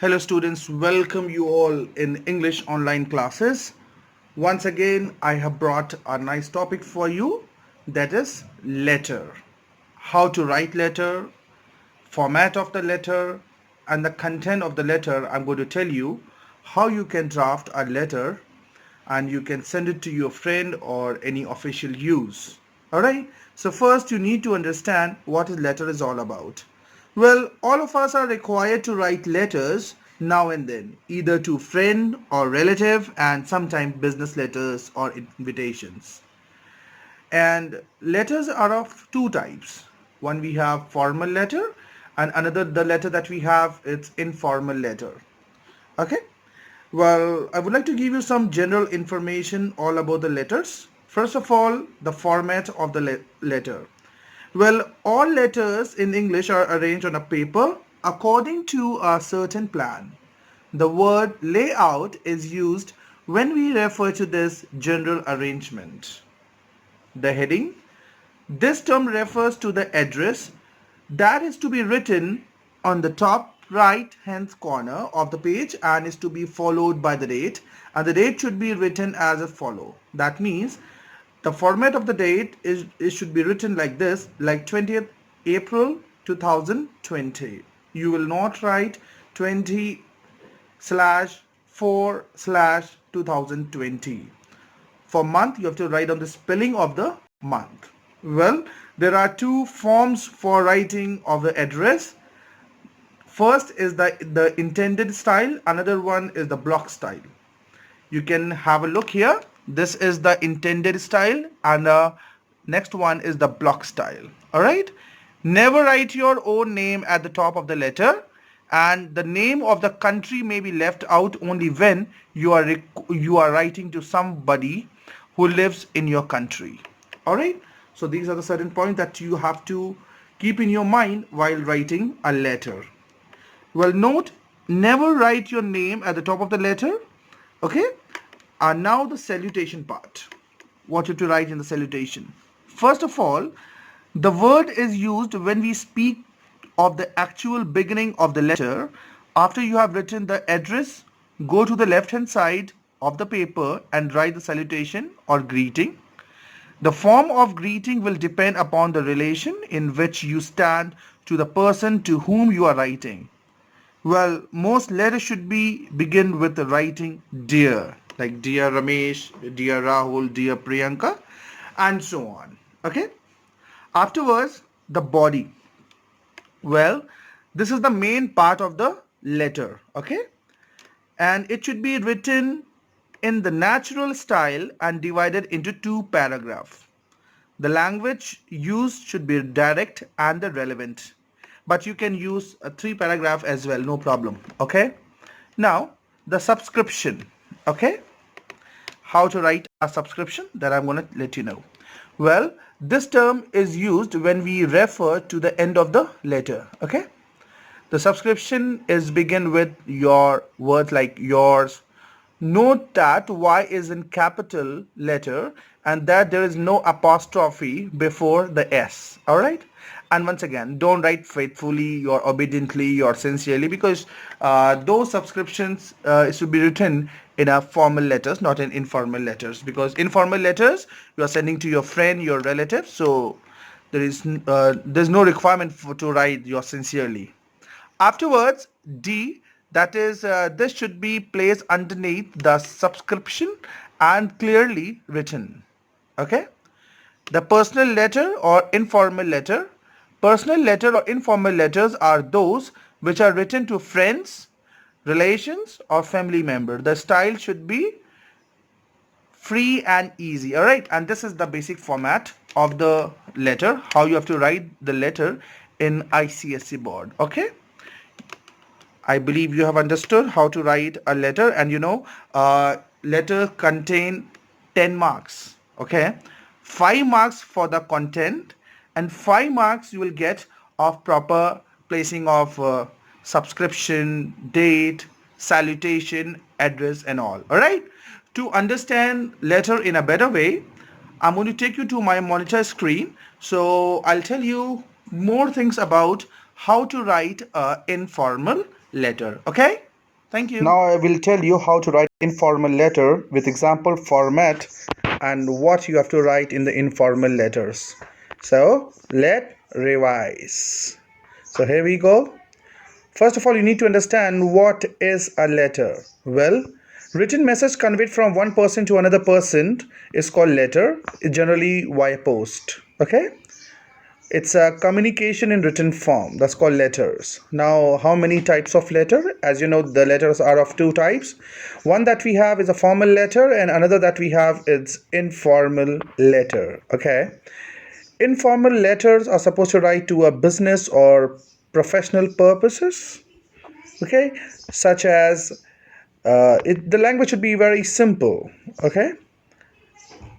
Hello students, welcome you all in English online classes. Once again, I have brought a nice topic for you, that is letter. How to write letter, format of the letter, and the content of the letter. I'm going to tell you how you can draft a letter and you can send it to your friend or any official use. Alright, so first you need to understand what a letter is all about. Well, all of us are required to write letters now and then, either to friend or relative, and sometimes business letters or invitations. And letters are of two types. One, we have formal letter, and another, the letter that we have, it's informal letter. Okay. Well, I would like to give you some general information all about the letters. First of all, the format of the letter. Well, all letters in English are arranged on a paper according to a certain plan. The word layout is used when we refer to this general arrangement. The heading. This term refers to the address that is to be written on the top right hand corner of the page and is to be followed by the date, and the date should be written as follows. That means the format of the date is it should be written like this, like 20th April 2020. You will not write 20/4/2020. For month, you have to write on the spelling of the month. Well, there are two forms for writing of the address. First is the intended style, another one is the block style. You can have a look here. This is the intended style and the next one is the block style. Alright. Never write your own name at the top of the letter, and the name of the country may be left out only when you are writing to somebody who lives in your country. Alright. So these are the certain points that you have to keep in your mind while writing a letter. Well, note, never write your name at the top of the letter. Okay. And now the salutation part. What you have to write in the salutation. First of all, the word is used when we speak of the actual beginning of the letter. After you have written the address, go to the left hand side of the paper and write the salutation or greeting. The form of greeting will depend upon the relation in which you stand to the person to whom you are writing. Well, most letters should begin with the writing dear, like dear Ramesh, dear Rahul, dear Priyanka, and so on. Okay. Afterwards, the body. Well, this is the main part of the letter. Okay. And it should be written in the natural style and divided into two paragraphs. The language used should be direct and the relevant, but you can use a 3 paragraph as well, no problem. Okay. Now the subscription. Okay. How to write a subscription, that I'm going to let you know. Well, this term is used when we refer to the end of the letter. Okay. The subscription is begin with your words like yours. Note that Y is in capital letter and that there is no apostrophe before the S. Alright. And once again, don't write faithfully or obediently or sincerely, because those subscriptions should be written in a formal letters, not in informal letters, because informal letters you are sending to your friend, your relative, so there's no requirement to write your sincerely. Afterwards, D, that is this should be placed underneath the subscription and clearly written. Okay. The personal letter or informal letter. Personal letter or informal letters are those which are written to friends, relations or family member. The style should be free and easy. Alright, and this is the basic format of the letter, how you have to write the letter in ICSE board. Okay. I believe you have understood how to write a letter, and letter contain 10 marks. Okay. 5 marks for the content and 5 marks you will get of proper placing of subscription, date, salutation, address and all. Alright. To understand letter in a better way, I'm going to take you to my monitor screen. So I'll tell you more things about how to write an informal letter. Okay. Thank you. Now I will tell you how to write informal letter with example format and what you have to write in the informal letters. So let's revise. So here we go. First of all, you need to understand what is a letter. Well, written message conveyed from one person to another person is called letter, generally via post. Okay? It's a communication in written form. That's called letters. Now, how many types of letter? As you know, the letters are of two types. One that we have is a formal letter, and another that we have is informal letter. Okay? Informal letters are supposed to write to a business or professional purposes. Okay? Such as the language should be very simple. Okay?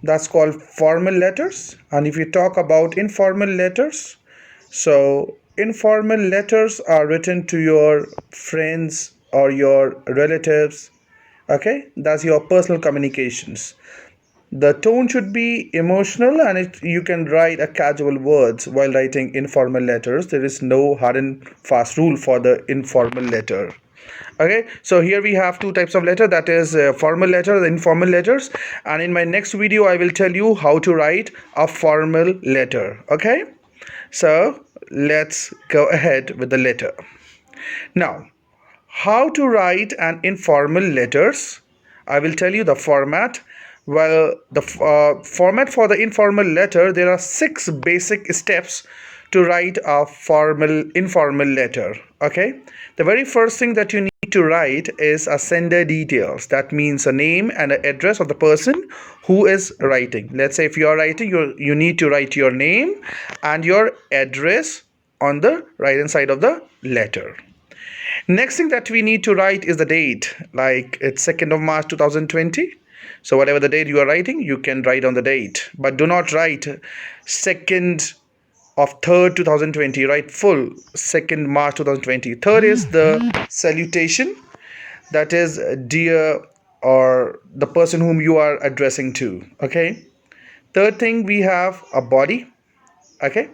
That's called formal letters. And if you talk about informal letters, so informal letters are written to your friends or your relatives. Okay, that's your personal communications. The tone should be emotional, and you can write a casual words while writing informal letters. There is no hard and fast rule for the informal letter. Okay, so here we have two types of letter, that is formal letter and informal letters, and in my next video I will tell you how to write a formal letter. Okay, so let's go ahead with the letter. Now, how to write an informal letters? I will tell you the format. Well, the format for the informal letter, there are 6 basic steps to write a informal letter. Okay, the very first thing that you need to write is a sender details. That means a name and an address of the person who is writing. Let's say if you are writing, you need to write your name and your address on the right hand side of the letter. Next thing that we need to write is the date, like it's 2nd of March 2020. So whatever the date you are writing, you can write on the date, but do not write 2nd of 3rd 2020. Write full 2nd March 2020. Third is the salutation, that is dear or the person whom you are addressing to. Okay, third thing, we have a body. Okay,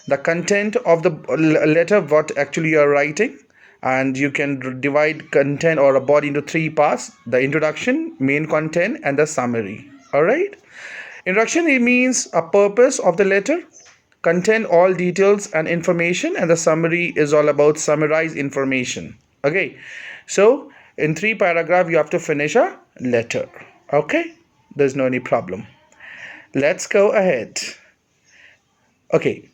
the content of the letter, what actually you are writing, and you can divide content or a body into 3 parts: the introduction, main content, and the summary. All right, introduction, it means a purpose of the letter, contain all details and information, and the summary is all about summarize information. Okay, so in 3 paragraph you have to finish a letter. Okay, there's no any problem. Let's go ahead. Okay,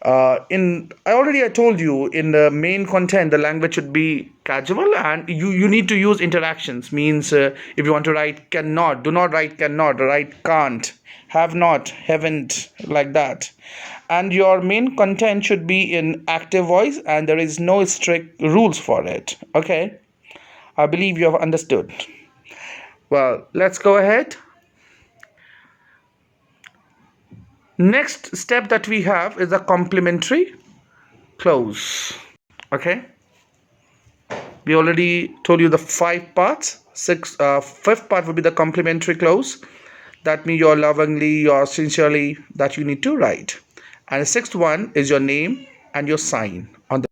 I told you, in the main content the language should be casual, and you need to use interactions. Means if you want to write cannot, do not write cannot, write can't, have not, haven't, like that. And your main content should be in active voice, and there is no strict rules for it. Okay, I believe you have understood. Well, let's go ahead. Next step that we have is a complementary clause. Okay, we already told you the 5 parts. 5th part will be the complementary clause. That means your lovingly, your sincerely, that you need to write. And the 6th one is your name and your sign on the